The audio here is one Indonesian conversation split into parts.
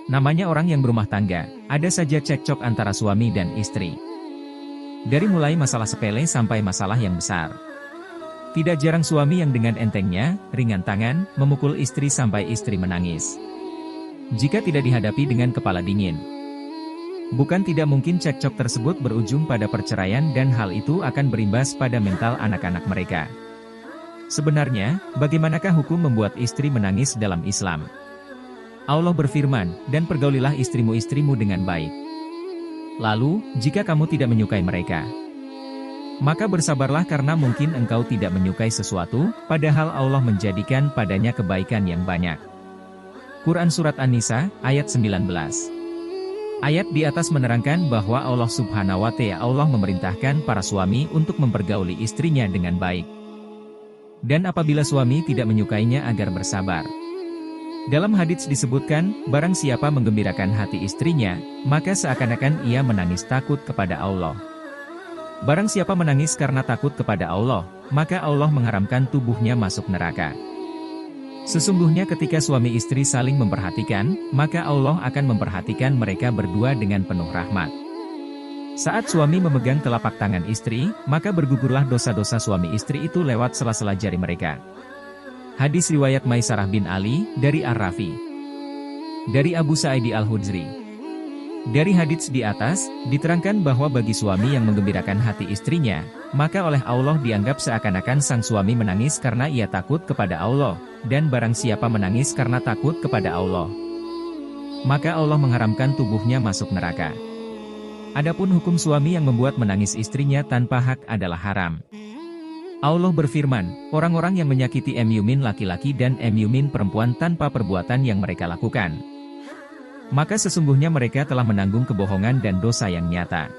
Namanya orang yang berumah tangga, ada saja cekcok antara suami dan istri. Dari mulai masalah sepele sampai masalah yang besar. Tidak jarang suami yang dengan entengnya, ringan tangan, memukul istri sampai istri menangis. Jika tidak dihadapi dengan kepala dingin. Bukan tidak mungkin cekcok tersebut berujung pada perceraian dan hal itu akan berimbas pada mental anak-anak mereka. Sebenarnya, bagaimanakah hukum membuat istri menangis dalam Islam? Allah berfirman, dan pergaulilah istrimu-istrimu dengan baik. Lalu, jika kamu tidak menyukai mereka, maka bersabarlah karena mungkin engkau tidak menyukai sesuatu, padahal Allah menjadikan padanya kebaikan yang banyak. Quran Surat An-Nisa, ayat 19. Ayat di atas menerangkan bahwa Allah Subhanahu wa Ta'ala memerintahkan para suami untuk mempergauli istrinya dengan baik. Dan apabila suami tidak menyukainya agar bersabar. Dalam hadits disebutkan, barang siapa menggembirakan hati istrinya, maka seakan-akan ia menangis takut kepada Allah. Barang siapa menangis karena takut kepada Allah, maka Allah mengharamkan tubuhnya masuk neraka. Sesungguhnya ketika suami istri saling memperhatikan, maka Allah akan memperhatikan mereka berdua dengan penuh rahmat. Saat suami memegang telapak tangan istri, maka bergugurlah dosa-dosa suami istri itu lewat sela-sela jari mereka. Hadis riwayat Maisarah bin Ali, dari Ar-Rafi. Dari Abu Sa'idi Al-Hudri. Dari hadits di atas, diterangkan bahwa bagi suami yang menggembirakan hati istrinya, maka oleh Allah dianggap seakan-akan sang suami menangis karena ia takut kepada Allah, dan barang siapa menangis karena takut kepada Allah, maka Allah mengharamkan tubuhnya masuk neraka. Adapun hukum suami yang membuat menangis istrinya tanpa hak adalah haram. Allah berfirman, orang-orang yang menyakiti mu'min laki-laki dan mu'min perempuan tanpa perbuatan yang mereka lakukan, maka sesungguhnya mereka telah menanggung kebohongan dan dosa yang nyata.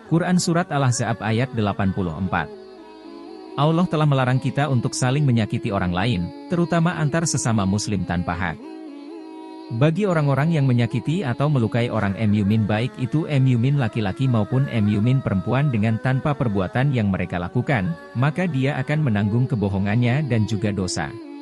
Quran Surat Al-Ahzab ayat 84. Allah telah melarang kita untuk saling menyakiti orang lain, terutama antar sesama muslim tanpa hak. Bagi orang-orang yang menyakiti atau melukai orang mu'min baik itu mu'min laki-laki maupun mu'min perempuan dengan tanpa perbuatan yang mereka lakukan, maka dia akan menanggung kebohongannya dan juga dosa.